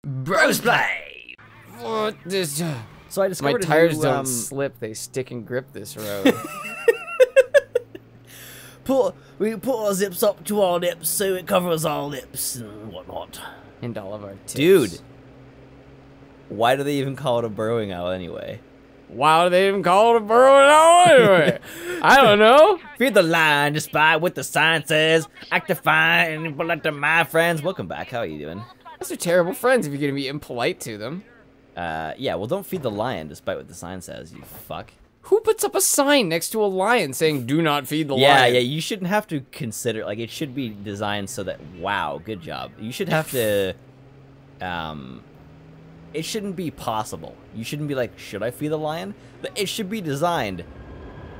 Brosplay! What this? So I discovered My tires new, don't slip; they stick and grip this road. We put our zips up to our lips so it covers our lips and whatnot. And all of our tips. Dude, why do they even call it a burrowing owl anyway? Why do they even call it a burrowing owl anyway? I don't know. Feed the line, despite what the sign says. Act fine, impolite to my friends. Welcome back. How are you doing? Those are terrible friends if you're gonna be impolite to them. Yeah. Well, don't feed the lion, despite what the sign says. You fuck. Who puts up a sign next to a lion saying "Do not feed the lion"? Yeah. You shouldn't have to consider. Like, it should be designed so that. Wow, good job. You should have to. It shouldn't be possible. You shouldn't be like, should I feed the lion? But it should be designed.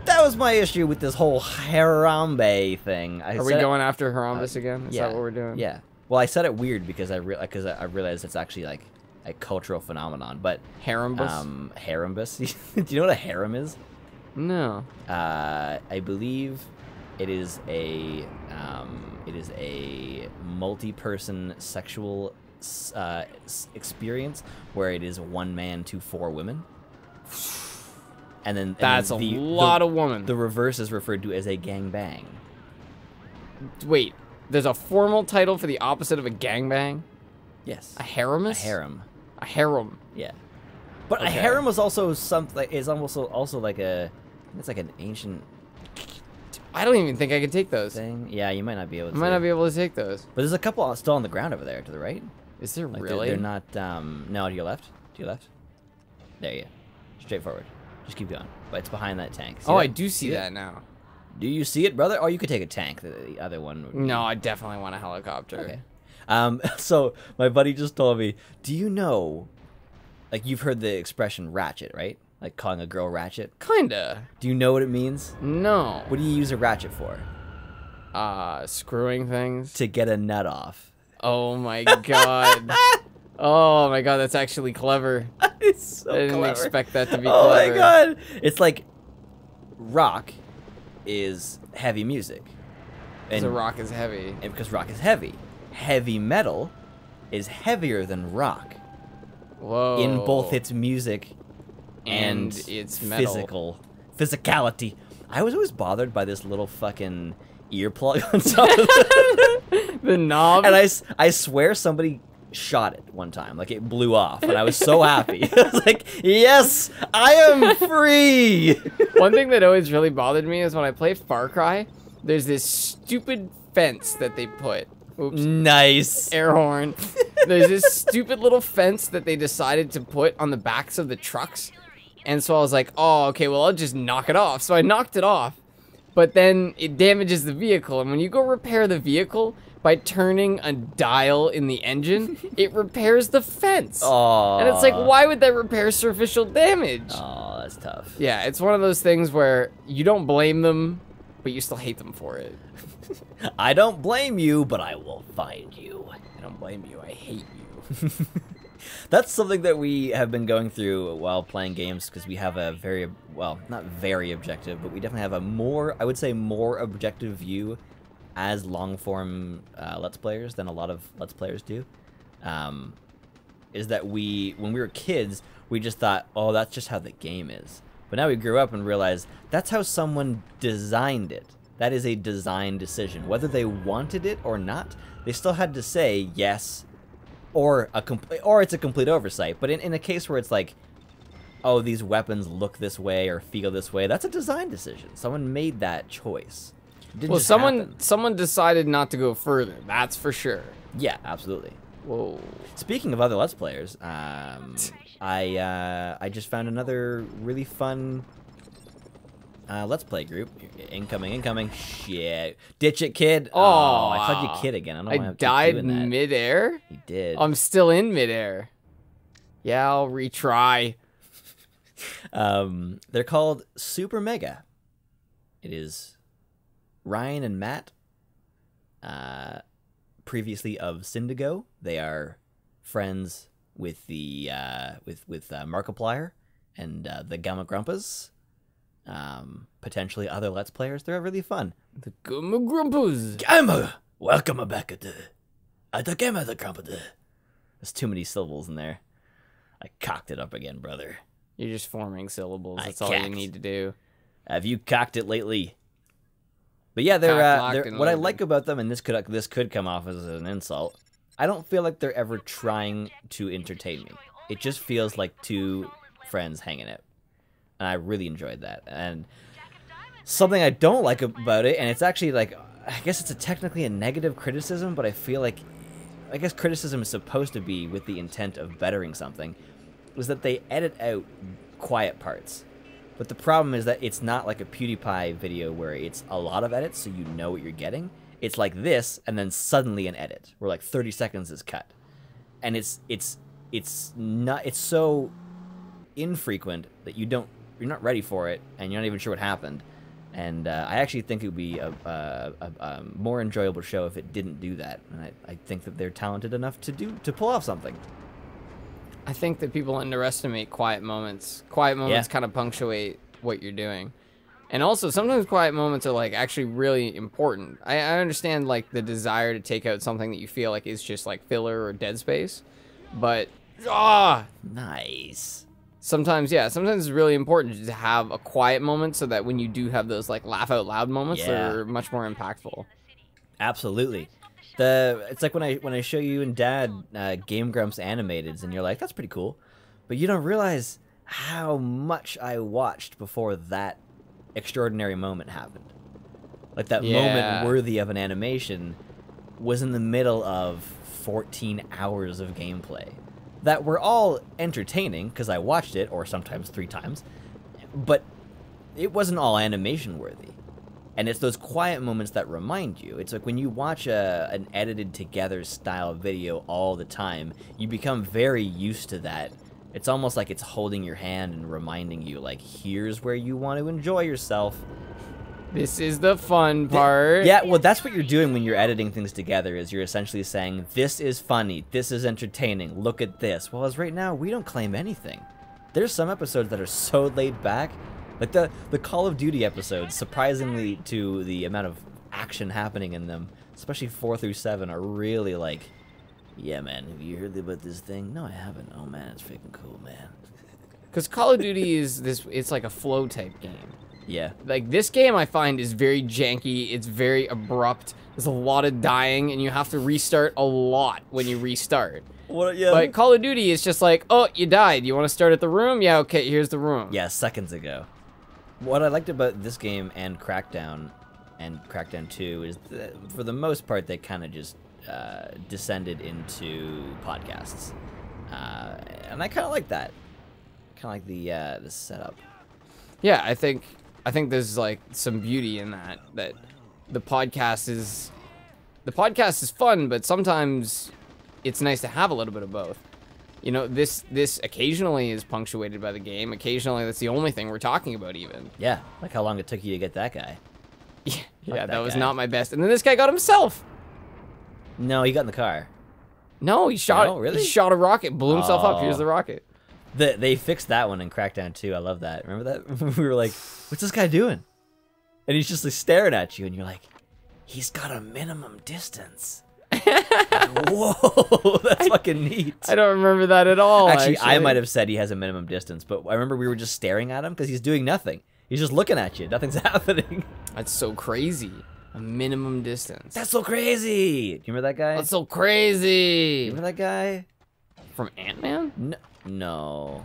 That was my issue with this whole Harambe thing. Are we going after Harambe again? Is that what we're doing? Yeah. Well, I said it weird because I realized it's actually like a cultural phenomenon. But Harambus? Harambus? Do you know what a harem is? No. I believe it is a multi-person sexual experience where it is one man to four women. And then that's a lot of women. The reverse is referred to as a gangbang. Wait, there's a formal title for the opposite of a gangbang? Yes. A haremus? A harem. A harem. Yeah. But okay. A harem is also something. Is almost also like a. It's like an ancient. I don't even think I can take those. Thing. Yeah, you might not be able to. I might not be able to take those. But there's a couple still on the ground over there to the right. Is there like really? They're not. No, to your left. To your left. There you go. Straight forward. Just keep going. But it's behind that tank. See oh, that? I do see that now. Do you see it, brother? Or you could take a tank. The other one would be... No, I definitely want a helicopter. Okay. So my buddy just told me, do you know, like, you've heard the expression ratchet, right? Like calling a girl ratchet? Kinda. Do you know what it means? No. What do you use a ratchet for? Screwing things. To get a nut off. Oh my god. Oh my god, that's actually clever. It's so I didn't clever. expect that to be oh clever. Oh my god. It's like rock is heavy music. And so rock is heavy. And because rock is heavy. Heavy metal is heavier than rock. Whoa. In both its music and its metal. physicality. I was always bothered by this little fucking earplug on top of the knob. And I swear somebody shot it one time, like it blew off, and I was so happy. I was like, yes, I am free. One thing that always really bothered me is when I play Far Cry, there's this stupid fence that they put. Oops. Nice. Air horn. There's this stupid little fence that they decided to put on the backs of the trucks. And so I was like, oh, okay, well, I'll just knock it off. So I knocked it off, but then it damages the vehicle. And when you go repair the vehicle, by turning a dial in the engine, it repairs the fence. Aww. And it's like, why would that repair superficial damage? Oh, that's tough. Yeah, it's one of those things where you don't blame them, but you still hate them for it. I don't blame you, but I will find you. I don't blame you, I hate you. That's something that we have been going through while playing games, because we have a very, well, not very objective, but we definitely have a more, I would say, more objective view as long-form Let's Players than a lot of Let's Players do. Is that when we were kids, we just thought, oh, that's just how the game is. But now we grew up and realized that's how someone designed it. That is a design decision. Whether they wanted it or not, they still had to say yes, or it's a complete oversight. But in a case where it's like, oh, these weapons look this way or feel this way, that's a design decision. Someone made that choice. Well, someone decided not to go further. That's for sure. Yeah, absolutely. Whoa. Speaking of other Let's Players, I just found another really fun Let's Play group. Incoming. Shit. Ditch it, kid. Oh, I called you kid again. I don't know why I'm died doing that. midair? You did. I'm still in midair. Yeah, I'll retry. They're called Super Mega. It is Ryan and Matt, previously of Syndigo. They are friends with the Markiplier and the Gamma Grumpas. Potentially other Let's Players. They're really fun. The Gamma Grumpas. Gamma, welcome back at the Gamma the Grumpa. There's too many syllables in there. I cocked it up again, brother. You're just forming syllables. I That's all you cacked. need to do. Have you cocked it lately? But yeah, Cocked, they're locked, what I and like about them, and this could come off as an insult. I don't feel like they're ever trying to entertain me. It just feels like two friends hanging out, and I really enjoyed that. And something I don't like about it, and it's actually like, I guess it's technically a negative criticism, but I feel like, I guess criticism is supposed to be with the intent of bettering something, is that they edit out quiet parts. But the problem is that it's not like a PewDiePie video where it's a lot of edits so you know what you're getting. It's like this, and then suddenly an edit where like 30 seconds is cut. And it's so infrequent that you're not ready for it, and you're not even sure what happened. And I actually think it would be a more enjoyable show if it didn't do that. And I think that they're talented enough to pull off something. I think that people underestimate quiet moments. Quiet moments Yeah. kind of punctuate what you're doing. And also, sometimes quiet moments are, like, actually really important. I understand, like, the desire to take out something that you feel like is just, like, filler or dead space. But, Nice. sometimes it's really important to have a quiet moment so that when you do have those, like, laugh out loud moments, Yeah. they're much more impactful. Absolutely. It's like when I show you and Dad Game Grumps animateds, and you're like, that's pretty cool, but you don't realize how much I watched before that extraordinary moment happened. Like that moment worthy of an animation was in the middle of 14 hours of gameplay that were all entertaining because I watched it, or sometimes 3 times, but it wasn't all animation worthy. And it's those quiet moments that remind you. It's like when you watch an edited together style video all the time, you become very used to that. It's almost like it's holding your hand and reminding you, like, here's where you want to enjoy yourself. This is the fun part. Yeah, well, that's what you're doing when you're editing things together, is you're essentially saying, this is funny, this is entertaining, look at this. Well, as right now, we don't claim anything. There's some episodes that are so laid back. Like the Call of Duty episodes, surprisingly to the amount of action happening in them, especially 4 through 7, are really like, yeah, man, have you heard about this thing? No, I haven't. Oh, man, it's freaking cool, man. Because Call of Duty is it's like a flow type game. Yeah. Like, this game I find is very janky, it's very abrupt, there's a lot of dying, and you have to restart a lot when you restart. What? Yeah. But Call of Duty is just like, oh, you died, you want to start at the room? Yeah, okay, here's the room. Yeah, seconds ago. What I liked about this game and Crackdown 2 is that for the most part they kind of just descended into podcasts, and I kind of like that. Kind of like the setup. Yeah, I think there's like some beauty in that the podcast is fun, but sometimes it's nice to have a little bit of both. You know, this occasionally is punctuated by the game. Occasionally, that's the only thing we're talking about, even. Yeah, like how long it took you to get that guy. Yeah, that was guy. not my best. And then this guy got himself. No, he got in the car. No, he shot. No, really? He shot a rocket, blew himself up. Here's the rocket. They fixed that one in Crackdown 2. I love that. Remember that? We were like, what's this guy doing? And he's just like staring at you, and you're like, he's got a minimum distance. Whoa, that's fucking neat. I don't remember that at all. Actually, I might have said he has a minimum distance, but I remember we were just staring at him because he's doing nothing. He's just looking at you. Nothing's happening. That's so crazy. A minimum distance. That's so crazy. Do you remember that guy? That's so crazy. Remember that guy? From Ant-Man? No.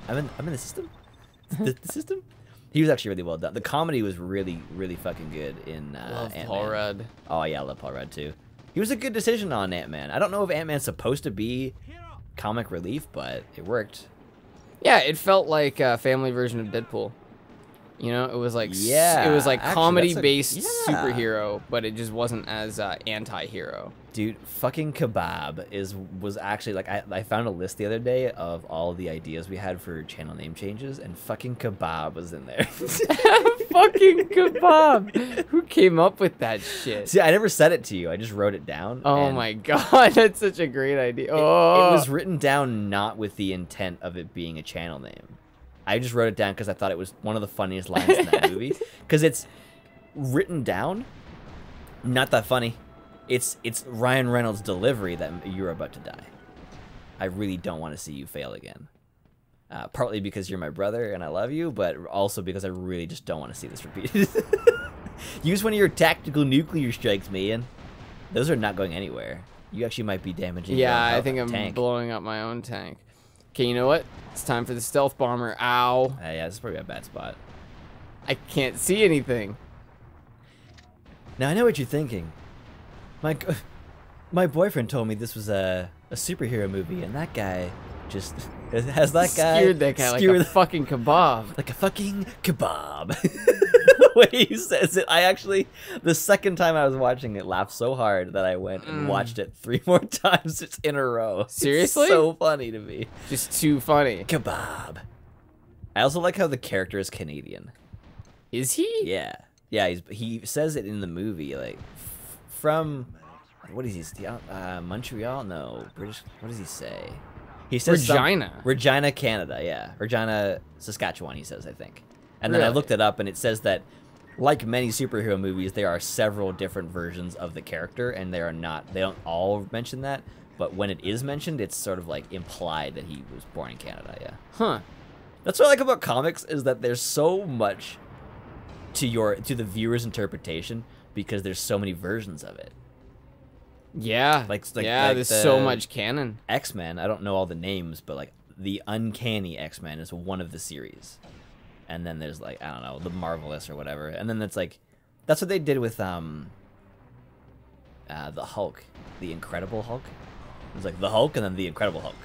I'm in the system. The system. He was actually really well done. The comedy was really, really fucking good in Love Ant-Man. Paul Rudd. Oh yeah, I love Paul Rudd too. He was a good decision on Ant-Man. I don't know if Ant-Man's supposed to be comic relief, but it worked. Yeah, it felt like a family version of Deadpool. You know, it was like Yeah, it was like actually, comedy-based yeah. superhero, but it just wasn't as anti-hero. Dude, fucking Kebab was actually like I found a list the other day of all the ideas we had for channel name changes, and fucking Kebab was in there. Fucking Kebab. Who came up with that shit? See, I never said it to you. I just wrote it down. Oh and my god, that's such a great idea. Oh, It was written down not with the intent of it being a channel name. I just wrote it down because I thought it was one of the funniest lines in that movie. Because it's written down, not that funny. It's Ryan Reynolds' delivery that you're about to die. I really don't want to see you fail again. Partly because you're my brother and I love you, but also because I really just don't want to see this repeated. Use one of your tactical nuclear strikes, man. Those are not going anywhere. You actually might be damaging your Yeah, own I think I'm tank. blowing up my own tank. Okay, you know what? It's time for the stealth bomber. Ow. Yeah, this is probably a bad spot. I can't see anything. Now, I know what you're thinking. My boyfriend told me this was a superhero movie, and that guy just has that guy Skewered that guy like a fucking kebab. like a fucking kebab. The way he says it, I actually, the second time I was watching it, laughed so hard that I went and watched it 3 more times just in a row. Seriously? It's so funny to me. Just too funny. Kebab. I also like how the character is Canadian. Is he? Yeah. Yeah, he says it in the movie, like, from, what is he, Montreal? No, British, what does he say? He says Regina. Regina, Canada, yeah. Regina, Saskatchewan, he says, I think. And then I Really? looked it up, and it says that, like many superhero movies, there are several different versions of the character, and they don't all mention that, but when it is mentioned, it's sort of, like, implied that he was born in Canada, yeah. Huh. That's what I like about comics, is that there's so much to the viewer's interpretation, because there's so many versions of it. Yeah. Like there's so much canon. X-Men, I don't know all the names, but like the Uncanny X-Men is one of the series. And then there's like, I don't know, the Marvelous or whatever. And then that's what they did with the Hulk, the Incredible Hulk. It was like the Hulk and then the Incredible Hulk.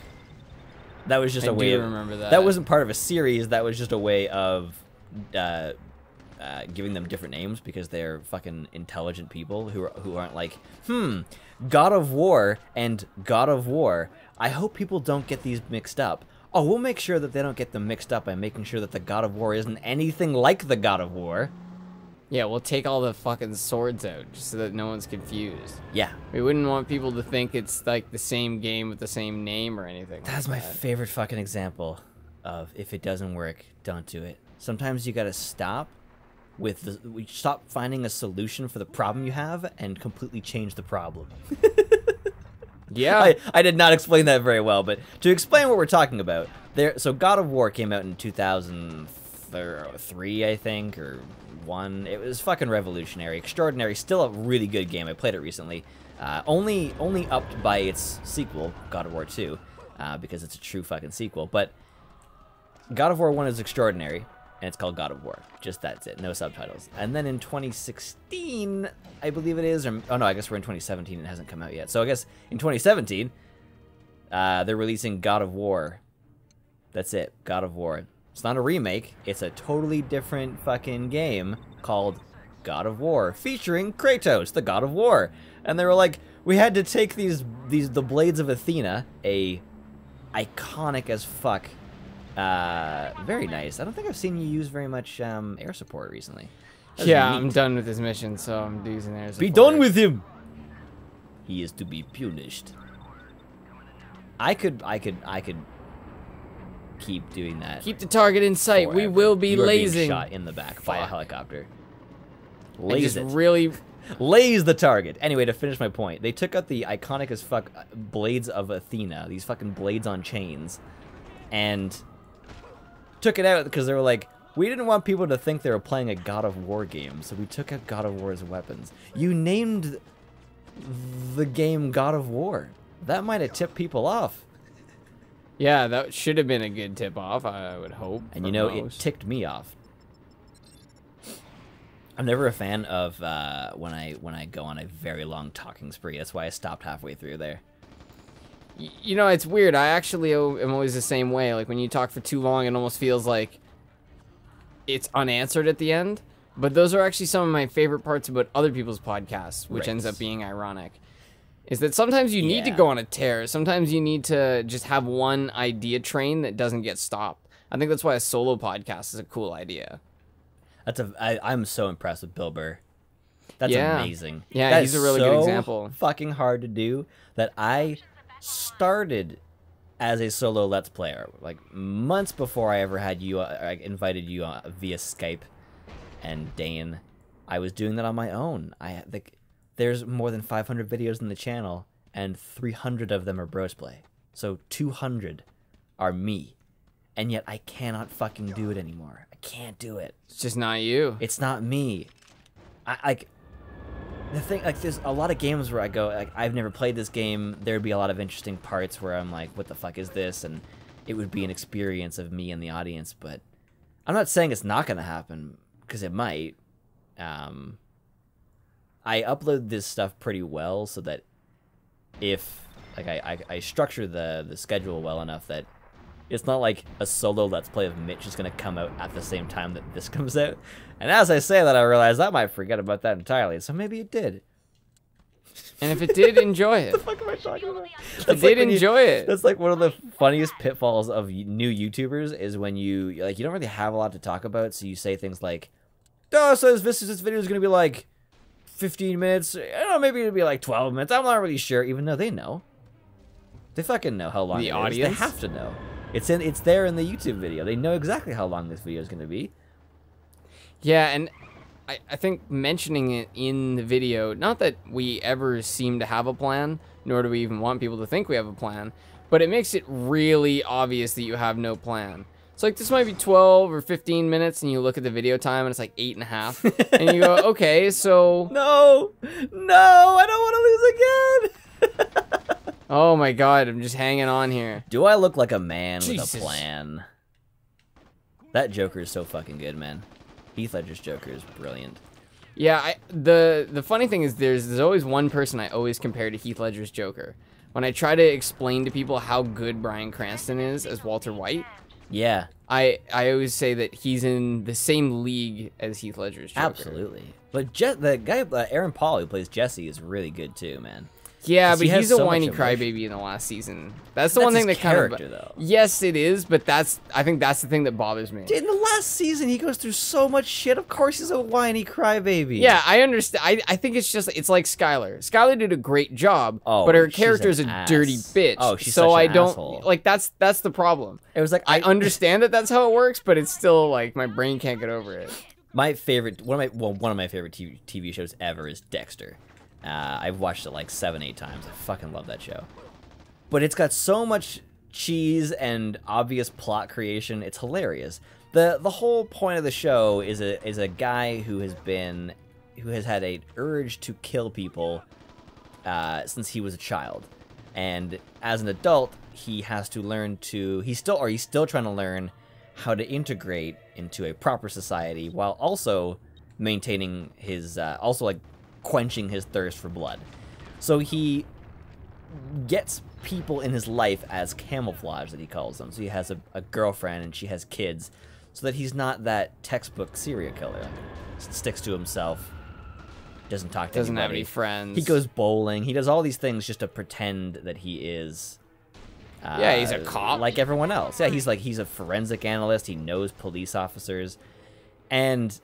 That was just a way of, remember that. that wasn't part of a series, that was just a way of giving them different names because they're fucking intelligent people who aren't like, God of War and God of War. I hope people don't get these mixed up. Oh, we'll make sure that they don't get them mixed up by making sure that the God of War isn't anything like the God of War. Yeah, we'll take all the fucking swords out just so that no one's confused. Yeah. We wouldn't want people to think it's like the same game with the same name or anything. That's my favorite fucking example of if it doesn't work, don't do it. Sometimes you gotta stop stop finding a solution for the problem you have and completely change the problem. Yeah. I did not explain that very well, but to explain what we're talking about, so God of War came out in 2003, I think, or 1. It was fucking revolutionary, extraordinary, still a really good game. I played it recently. Only upped by its sequel, God of War 2, because it's a true fucking sequel. But God of War 1 is extraordinary, and it's called God of War. Just that's it, no subtitles. And then in 2016, I believe it is, oh no, I guess we're in 2017, it hasn't come out yet. So I guess in 2017, they're releasing God of War. That's it, God of War. It's not a remake, it's a totally different fucking game called God of War, featuring Kratos, the God of War. And they were like, we had to take the Blades of Athena, a iconic as fuck, very nice. I don't think I've seen you use very much air support recently. Yeah, I'm done with this mission, so I'm using air support. Be done with him! He is to be punished. I could keep doing that. Keep the target in sight. forever. We will be You are being lasing. shot in the back by a Fuck. helicopter. And Laze just it. really. Laze the target. Anyway, to finish my point, they took out the iconic as fuck Blades of Athena, these fucking blades on chains, and took it out because they were like, we didn't want people to think they were playing a God of War game, so we took out God of War's weapons. You named the game God of War. That might have tipped people off. Yeah, that should have been a good tip off, I would hope. And you know, it ticked me off. I'm never a fan of when I go on a very long talking spree. That's why I stopped halfway through there. You know, it's weird. I actually am always the same way. Like, when you talk for too long, it almost feels like it's unanswered at the end. But those are actually some of my favorite parts about other people's podcasts, which ends up being ironic. Is that sometimes you need to go on a tear. Sometimes you need to just have one idea train that doesn't get stopped. I think that's why a solo podcast is a cool idea. I'm so impressed with Bill Burr. That's amazing. Yeah, that he's is a really good example. Fucking hard to do. That I started as a solo Let's Player, like months before I ever had you. I invited you via Skype and Dane. I was doing that on my own. there's more than 500 videos in the channel, and 300 of them are Brosplay. So 200 are me. And yet I cannot fucking do it anymore. I can't do it. It's just not you. It's not me. The thing, like, there's a lot of games where I go, like, I've never played this game. There'd be a lot of interesting parts where I'm like, what the fuck is this? And it would be an experience of me and the audience, but I'm not saying it's not going to happen, because it might. I upload this stuff pretty well so that if, like, I structure the schedule well enough that it's not like a solo Let's Play of Mitch is going to come out at the same time that this comes out. And as I say that, I realize I might forget about that entirely, so maybe it did. And if it did, enjoy it. What the fuck am I talking about? If it did, enjoy it. That's like one of the funniest pitfalls of new YouTubers is when you don't really have a lot to talk about, so you say things like, "Oh, so this video is gonna be like 15 minutes. I don't know, maybe it'll be like 12 minutes. I'm not really sure," even though they know. They fucking know how long the it audience? is. They have to know. It's there in the YouTube video. They know exactly how long this video is gonna be. Yeah, and I think mentioning it in the video, not that we ever seem to have a plan, nor do we even want people to think we have a plan, but it makes it really obvious that you have no plan. It's like, this might be 12 or 15 minutes, and you look at the video time, and it's like 8.5, and you go, okay, so... No! No! I don't want to lose again! Oh my god, I'm just hanging on here. Do I look like a man Jesus. with a plan? That Joker is so fucking good, man. Heath Ledger's Joker is brilliant. Yeah, the funny thing is there's always one person I always compare to Heath Ledger's Joker. When I try to explain to people how good Bryan Cranston is as Walter White, Yeah. I always say that he's in the same league as Heath Ledger's Joker. Absolutely. But the guy, Aaron Paul, who plays Jesse, is really good too, man. Yeah, 'Cause but he has he's a so much whiny emotion. crybaby in the last season. That's the one thing his that kind character, of... though. Yes, it is, but I think that's the thing that bothers me. In the last season, he goes through so much shit. Of course he's a whiny crybaby. Yeah, I understand. I think it's just, it's like Skylar. Skylar did a great job, Oh, but her she's character's an a dirty ass. bitch. Oh, she's so such I an don't asshole. like that's the problem. It was like I understand that that's how it works, but it's still like my brain can't get over it. my favorite, one of my favorite TV shows ever is Dexter. I've watched it like 7-8 times. I fucking love that show. But it's got so much cheese and obvious plot creation. It's hilarious. The whole point of the show is a guy who has had an urge to kill people since he was a child, and as an adult he has to learn to he's still trying to learn how to integrate into a proper society while also maintaining his quenching his thirst for blood. So he gets people in his life as camouflage, that he calls them. So he has a girlfriend and she has kids, so that he's not that textbook serial killer. Sticks to himself, doesn't talk to Doesn't have anybody. any friends. He goes bowling. He does all these things just to pretend that he is Yeah, he's a cop. like everyone else. Yeah, he's a forensic analyst. He knows police officers. And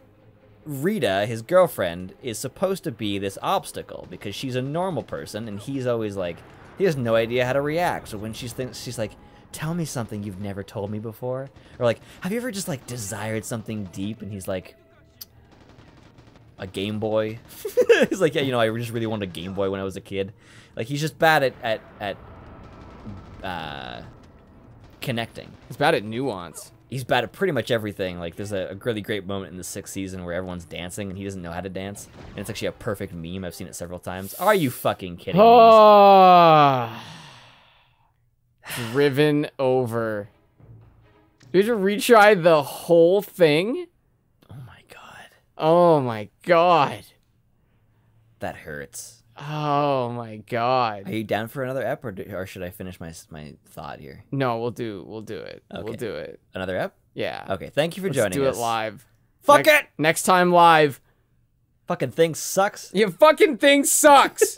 Rita, his girlfriend, is supposed to be this obstacle because she's a normal person, and he's always like, he has no idea how to react. So when she's like, tell me something you've never told me before, or like, have you ever just like desired something deep? And he's like, a Game Boy. He's like, yeah, you know, I just really wanted a Game Boy when I was a kid. Like, he's just bad at connecting. He's bad at nuance. He's bad at pretty much everything. Like, there's a really great moment in the 6th season where everyone's dancing and he doesn't know how to dance. And it's actually a perfect meme. I've seen it several times. Are you fucking kidding me? Oh, driven over. Did you retry the whole thing? Oh my god. Oh my god. That hurts. Oh my god. Are you down for another ep, or should I finish my thought here? No, we'll do it. Okay. We'll do it. Another ep? Yeah. Okay, thank you for Let's joining do us. it live. Fuck it! Next time live. Fucking thing sucks. Your fucking thing sucks.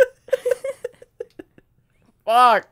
Fuck.